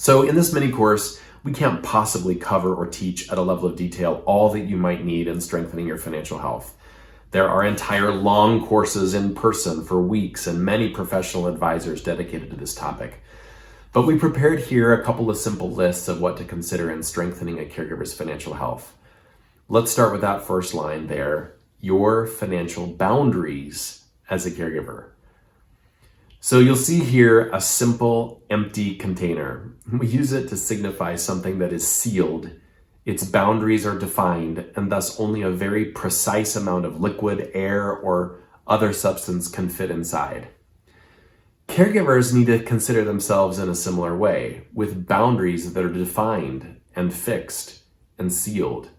So in this mini course, we can't possibly cover or teach at a level of detail all that you might need in strengthening your financial health. There are entire long courses in person for weeks and many professional advisors dedicated to this topic. But we prepared here a couple of simple lists of what to consider in strengthening a caregiver's financial health. Let's start with that first line there, your financial boundaries as a caregiver. So you'll see here a simple empty container. We use it to signify something that is sealed. Its boundaries are defined, and thus only a very precise amount of liquid, air, or other substance can fit inside. Caregivers need to consider themselves in a similar way, with boundaries that are defined and fixed and sealed.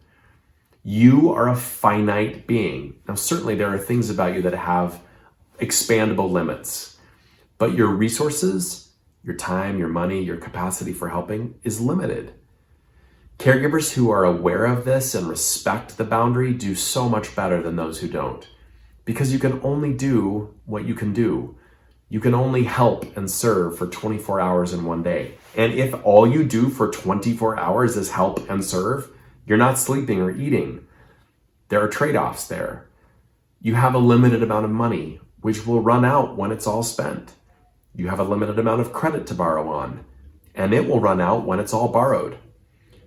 You are a finite being. Now, certainly there are things about you that have expandable limits, but your resources, your time, your money, your capacity for helping is limited. Caregivers who are aware of this and respect the boundary do so much better than those who don't, because you can only do what you can do. You can only help and serve for 24 hours in one day. And if all you do for 24 hours is help and serve, you're not sleeping or eating. There are trade-offs there. You have a limited amount of money, which will run out when it's all spent. You have a limited amount of credit to borrow on, and it will run out when it's all borrowed.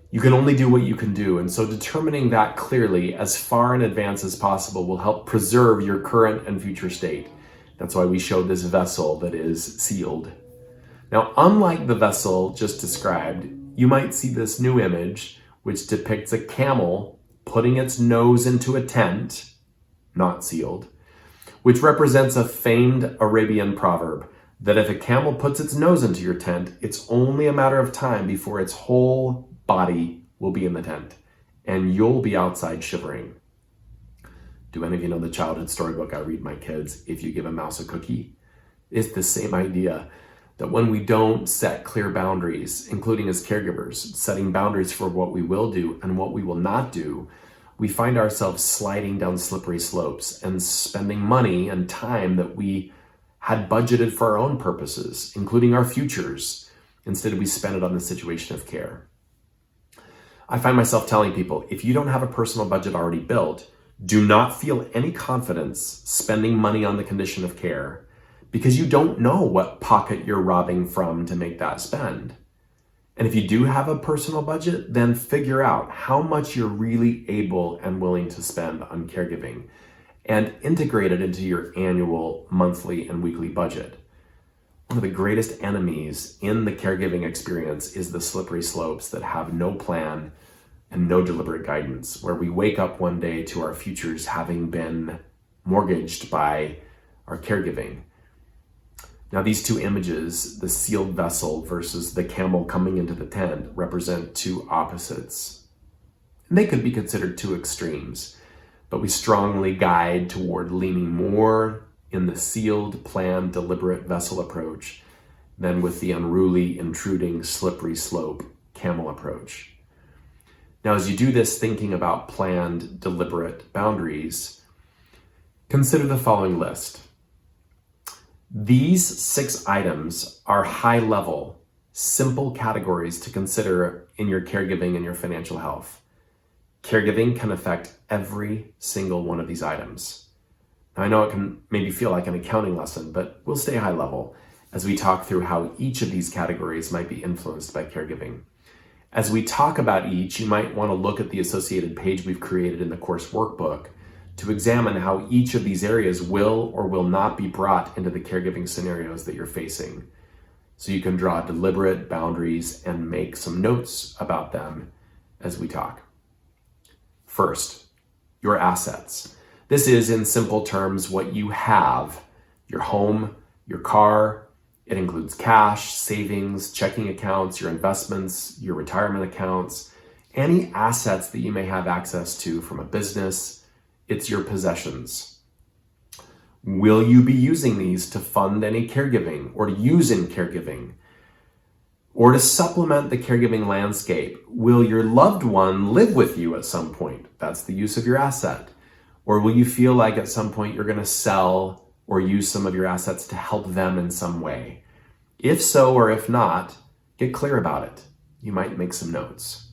You can only do what you can do, and so determining that clearly as far in advance as possible will help preserve your current and future state. That's why we showed this vessel that is sealed. Now, unlike the vessel just described, you might see this new image, which depicts a camel putting its nose into a tent, not sealed, which represents a famed Arabian proverb that if a camel puts its nose into your tent, it's only a matter of time before its whole body will be in the tent, and you'll be outside shivering. Do any of you know the childhood storybook I read my kids, If You Give a Mouse a Cookie? It's the same idea, that when we don't set clear boundaries, including as caregivers, setting boundaries for what we will do and what we will not do, we find ourselves sliding down slippery slopes and spending money and time that we had budgeted for our own purposes, including our futures. Instead, we spend it on the situation of care. I find myself telling people, if you don't have a personal budget already built, do not feel any confidence spending money on the condition of care, because you don't know what pocket you're robbing from to make that spend. And if you do have a personal budget, then figure out how much you're really able and willing to spend on caregiving and integrate it into your annual, monthly, and weekly budget. One of the greatest enemies in the caregiving experience is the slippery slopes that have no plan and no deliberate guidance, where we wake up one day to our futures having been mortgaged by our caregiving. Now, these two images, the sealed vessel versus the camel coming into the tent, represent two opposites. And they could be considered two extremes, but we strongly guide toward leaning more in the sealed, planned, deliberate vessel approach than with the unruly, intruding, slippery slope camel approach. Now, as you do this thinking about planned, deliberate boundaries, consider the following list. These 6 items are high-level, simple categories to consider in your caregiving and your financial health. Caregiving can affect every single one of these items. Now, I know it can maybe feel like an accounting lesson, but we'll stay high level as we talk through how each of these categories might be influenced by caregiving. As we talk about each, you might want to look at the associated page we've created in the course workbook to examine how each of these areas will or will not be brought into the caregiving scenarios that you're facing. So you can draw deliberate boundaries and make some notes about them as we talk. First, your assets. This is, in simple terms, what you have: your home, your car. It includes cash, savings, checking accounts, your investments, your retirement accounts, any assets that you may have access to from a business. It's your possessions. Will you be using these to fund any caregiving or to use in caregiving or to supplement the caregiving landscape? Will your loved one live with you at some point? That's the use of your asset. Or will you feel like at some point you're going to sell or use some of your assets to help them in some way? If so or if not, Get clear about it. You might make some notes.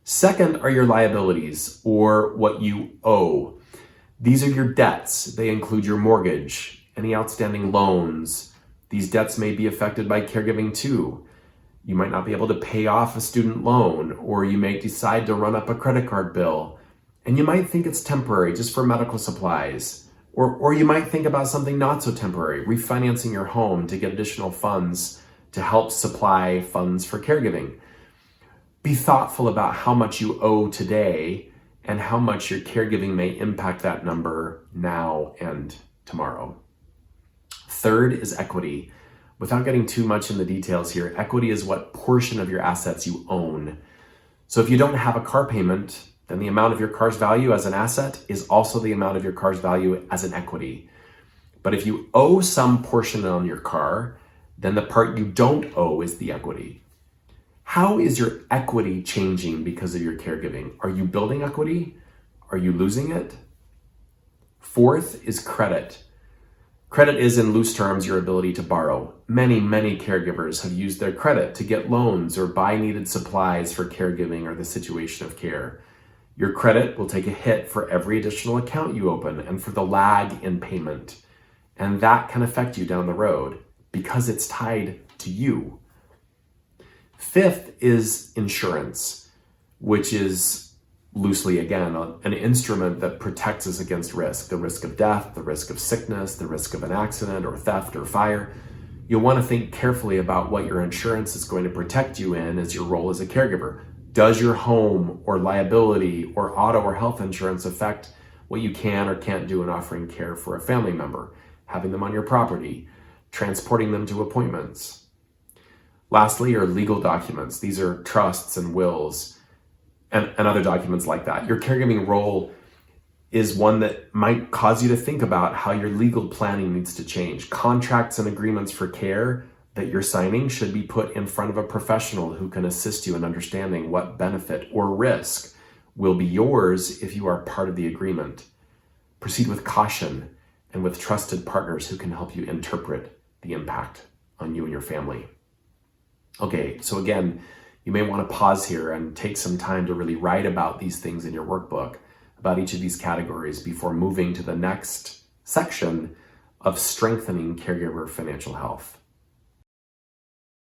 Second are your liabilities, or what you owe. These are your debts. They include your mortgage, any outstanding loans. These debts may be affected by caregiving too. You might not be able to pay off a student loan, or you may decide to run up a credit card bill. And you might think it's temporary, just for medical supplies. Or you might think about something not so temporary, refinancing your home to get additional funds to help supply funds for caregiving. Be thoughtful about how much you owe today and how much your caregiving may impact that number now and tomorrow. Third is equity. Without getting too much in the details here, equity is what portion of your assets you own. So if you don't have a car payment, then the amount of your car's value as an asset is also the amount of your car's value as an equity. But if you owe some portion on your car, then the part you don't owe is the equity. How is your equity changing because of your caregiving? Are you building equity? Are you losing it? Fourth is credit. Credit is, in loose terms, your ability to borrow. Many caregivers have used their credit to get loans or buy needed supplies for caregiving or the situation of care. Your credit will take a hit for every additional account you open and for the lag in payment. And that can affect you down the road because it's tied to you. Fifth is insurance, which is loosely, again, an instrument that protects us against risk, the risk of death, the risk of sickness, the risk of an accident or theft or fire. You'll want to think carefully about what your insurance is going to protect you in as your role as a caregiver. Does your home or liability or auto or health insurance affect what you can or can't do in offering care for a family member, having them on your property, transporting them to appointments? Lastly are legal documents. These are trusts and wills and other documents like that. Your caregiving role is one that might cause you to think about how your legal planning needs to change. Contracts and agreements for care that you're signing should be put in front of a professional who can assist you in understanding what benefit or risk will be yours if you are part of the agreement. Proceed with caution and with trusted partners who can help you interpret the impact on you and your family. Okay, so again, you may want to pause here and take some time to really write about these things in your workbook, about each of these categories before moving to the next section of strengthening caregiver financial health.